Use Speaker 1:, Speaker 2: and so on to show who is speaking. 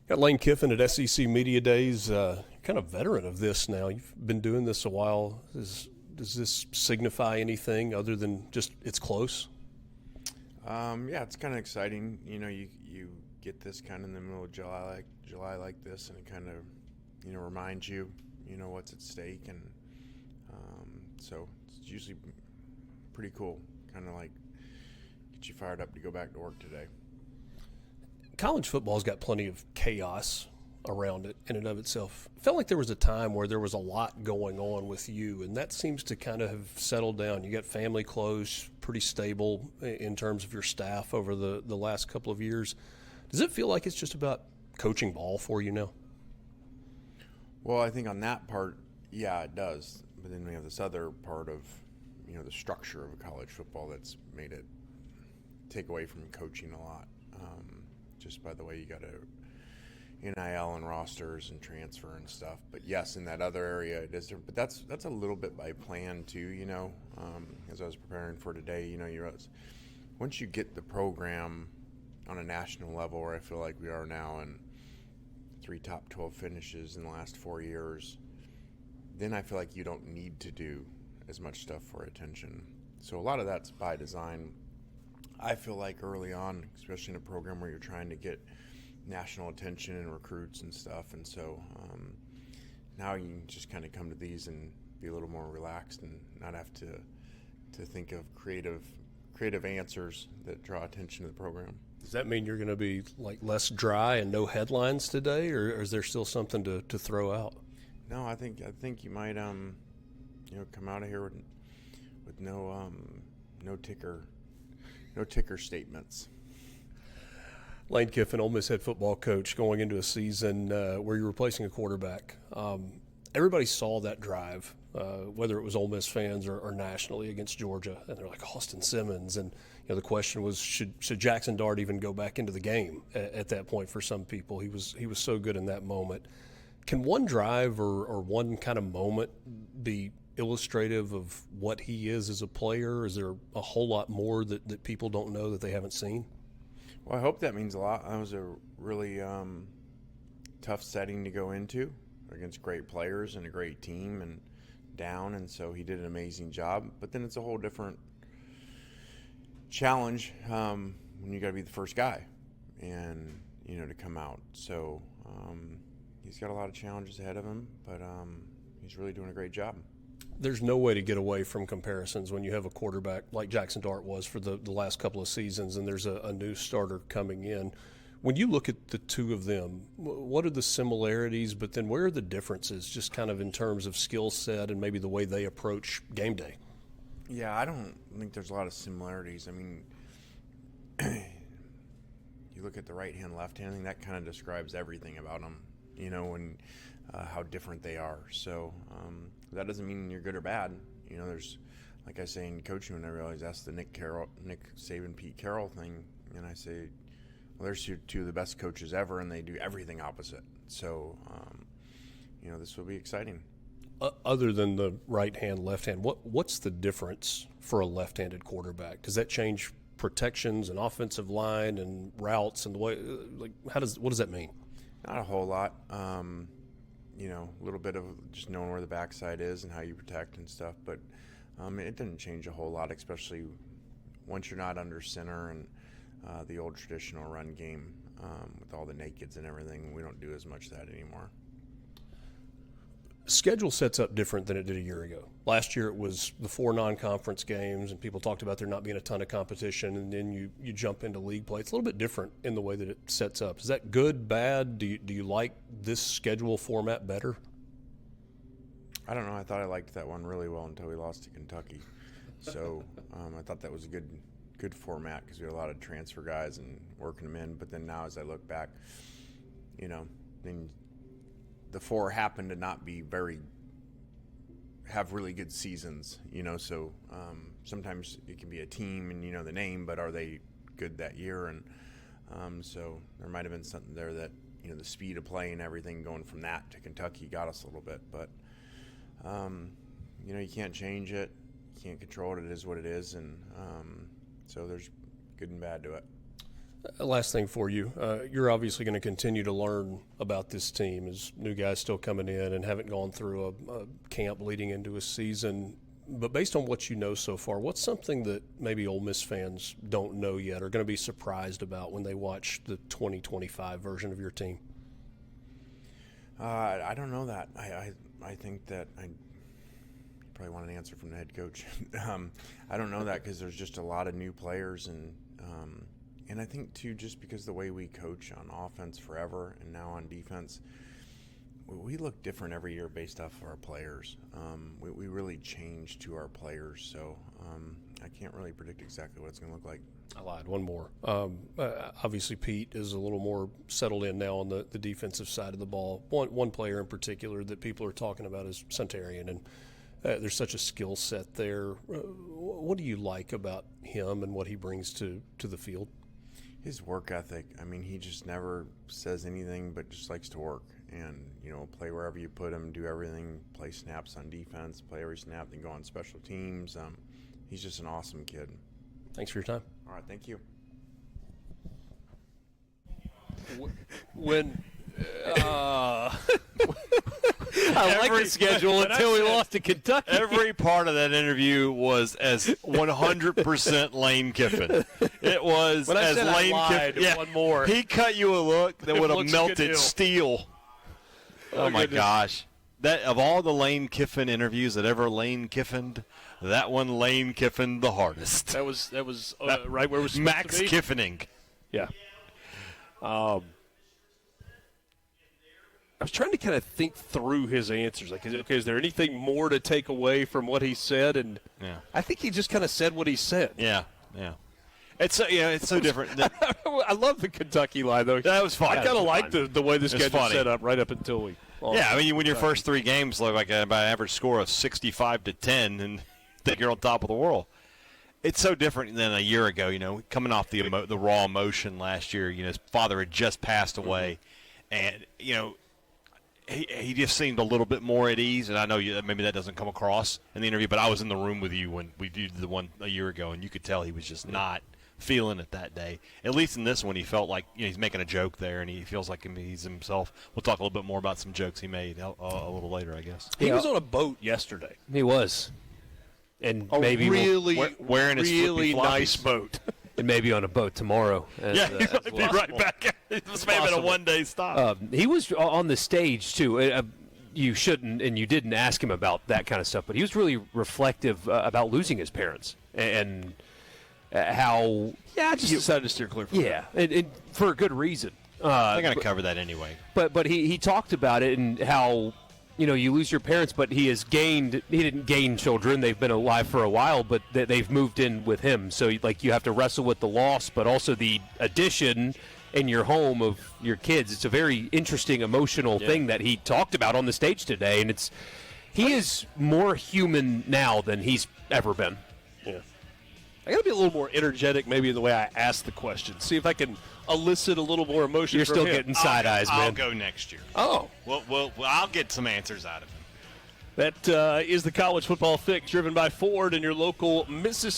Speaker 1: Got Lane Kiffin at SEC Media Days, kind of veteran of this now. You've been doing this a while. Does this signify anything other than just it's close?
Speaker 2: Yeah, it's kind of exciting. You get this kind of in the middle of July like this, and it kind of reminds you what's at stake, and so it's usually pretty cool. Kind of like get you fired up to go back to work today.
Speaker 1: College football's got plenty of chaos around it in and of itself. Felt like there was a time where there was a lot going on with you, and that seems to kind of have settled down. You got family close, pretty stable in terms of your staff over the last couple of years. Does it feel like it's just about coaching ball for you now?
Speaker 2: Well, I think on that part, yeah, it does. But then we have this other part of the structure of a college football that's made it take away from coaching a lot. Just by the way you got to NIL and rosters and transfer and stuff. But yes, in that other area it is different. But that's a little bit by plan too. As I was preparing for today, once you get the program on a national level, where I feel like we are now, and 3 top 12 finishes in the last 4 years, then I feel like you don't need to do as much stuff for attention. So a lot of that's by design. I feel like early on, especially in a program where you're trying to get national attention and recruits and stuff, and so now you can just kind of come to these and be a little more relaxed and not have to think of creative answers that draw attention to the program.
Speaker 1: Does that mean you're going to be like less dry and no headlines today, or is there still something to throw out?
Speaker 2: No, I think you might come out of here with no ticker statements.
Speaker 1: Lane Kiffin, Ole Miss head football coach, going into a season where you're replacing a quarterback. Everybody saw that drive, whether it was Ole Miss fans or nationally, against Georgia, and they're like Austin Simmons. And the question was, should Jackson Dart even go back into the game at that point? For some people, he was so good in that moment. Can one drive or one kind of moment be illustrative of what he is as a player? Is there a whole lot more that people don't know that they haven't seen?
Speaker 2: Well, I hope that means a lot. That was a really tough setting to go into against great players and a great team and down, and so he did an amazing job. But then it's a whole different challenge when you got to be the first guy and to come out. So he's got a lot of challenges ahead of him, but he's really doing a great job.
Speaker 1: There's no way to get away from comparisons when you have a quarterback like Jackson Dart was for the last couple of seasons, and there's a new starter coming in. When you look at the two of them, what are the similarities, but then where are the differences, just kind of in terms of skill set and maybe the way they approach game day?
Speaker 2: Yeah, I don't think there's a lot of similarities. I mean, you look at the right hand, left hand, I think that kind of describes everything about them, and how different they are. So that doesn't mean you're good or bad. There's, like I say in coaching, when I realize that's the Nick Saban, Pete Carroll thing, and I say, well, there's two of the best coaches ever, and they do everything opposite. So, this will be exciting.
Speaker 1: Other than the right hand, left hand, what's the difference for a left-handed quarterback? Does that change protections and offensive line and routes and the way? What does that mean?
Speaker 2: Not a whole lot. A little bit of just knowing where the backside is and how you protect and stuff, but it didn't change a whole lot, especially once you're not under center and the old traditional run game with all the nakeds and everything. We don't do as much of that anymore.
Speaker 1: Schedule sets up different than it did a year ago. Last year it was the 4 non-conference games, and people talked about there not being a ton of competition, and then you jump into league play. It's a little bit different in the way that it sets up. Is that good, bad? Do you like this schedule format better?
Speaker 2: I don't know. I thought I liked that one really well until we lost to Kentucky. So I thought that was a good format because we had a lot of transfer guys and working them in. But then now as I look back, then the 4 happen to not be have really good seasons, so sometimes it can be a team and the name, but are they good that year? And so there might have been something there that the speed of play and everything going from that to Kentucky got us a little bit, but you can't change it, you can't control it. It is what it is, and so there's good and bad to it.
Speaker 1: Last thing for you. You're obviously going to continue to learn about this team as new guys still coming in and haven't gone through a camp leading into a season. But based on what you know so far, what's something that maybe Ole Miss fans don't know yet or going to be surprised about when they watch the 2025 version of your team?
Speaker 2: I don't know that. I think that you probably want an answer from the head coach. I don't know that because there's just a lot of new players and I think too just because the way we coach on offense forever and now on defense, we look different every year based off of our players. We really change to our players, so I can't really predict exactly what it's going to look like.
Speaker 1: I lied. One more. Obviously, Pete is a little more settled in now on the defensive side of the ball. One player in particular that people are talking about is Centurion, and there's such a skill set there. What do you like about him and what he brings to the field?
Speaker 2: His work ethic. I mean, he just never says anything but just likes to work. And, play wherever you put him, do everything, play snaps on defense, play every snap, then go on special teams. He's just an awesome kid.
Speaker 1: Thanks for your time.
Speaker 2: All right, thank you.
Speaker 3: When I like the schedule until we lost to Kentucky.
Speaker 4: Every part of that interview was as 100% Lane Kiffin. It was
Speaker 3: when
Speaker 4: as Lane
Speaker 3: Kiffin.
Speaker 4: Yeah,
Speaker 3: one more.
Speaker 4: He cut you a look that would have melted steel. Oh my gosh. That of all the Lane Kiffin interviews that ever Lane Kiffined, that one Lane Kiffined the hardest.
Speaker 3: That was right where it was
Speaker 4: Max
Speaker 3: to be.
Speaker 4: Kiffining.
Speaker 3: Yeah. I was trying to kind of think through his answers. Like, is there anything more to take away from what he said? And I think he just kind of said what he said.
Speaker 4: Yeah. It's so different.
Speaker 3: I love the Kentucky line, though.
Speaker 4: That was fun.
Speaker 3: I kind of like the way the schedule's set up right up until we.
Speaker 4: Yeah, I mean, when your first three games look like by an average score of 65-10, and think you're on top of the world, it's so different than a year ago. Coming off the raw emotion last year. His father had just passed away, and he just seemed a little bit more at ease. And I know maybe that doesn't come across in the interview, but I was in the room with you when we did the one a year ago, and you could tell he was just not feeling it that day. At least in this one, he felt like he's making a joke there, and he feels like he's himself. We'll talk a little bit more about some jokes he made a little later, I guess.
Speaker 3: He was on a boat yesterday.
Speaker 5: He was, and
Speaker 3: maybe
Speaker 4: wearing his
Speaker 3: really nice boat,
Speaker 5: and maybe on a boat tomorrow.
Speaker 4: He might be right back. This may have been a one-day stop.
Speaker 5: He was on the stage too. You shouldn't, and you didn't ask him about that kind of stuff, but he was really reflective about losing his parents and. How
Speaker 3: just decided to steer clear from that.
Speaker 5: And for a good reason.
Speaker 4: They're going to cover that anyway.
Speaker 5: But he talked about it and how you lose your parents, but he didn't gain children. They've been alive for a while, but they've moved in with him. So you have to wrestle with the loss, but also the addition in your home of your kids. It's a very interesting emotional thing that he talked about on the stage today, and he is more human now than he's ever been.
Speaker 3: Yeah. I got to be a little more energetic maybe in the way I ask the question. See if I can elicit a little more emotion
Speaker 5: You're
Speaker 3: from
Speaker 5: still
Speaker 3: him.
Speaker 5: getting side eyes, man.
Speaker 4: I'll go next year.
Speaker 3: Oh.
Speaker 4: Well, I'll get some answers out of him.
Speaker 3: That is the College Football Fix driven by Ford and your local Mississippi.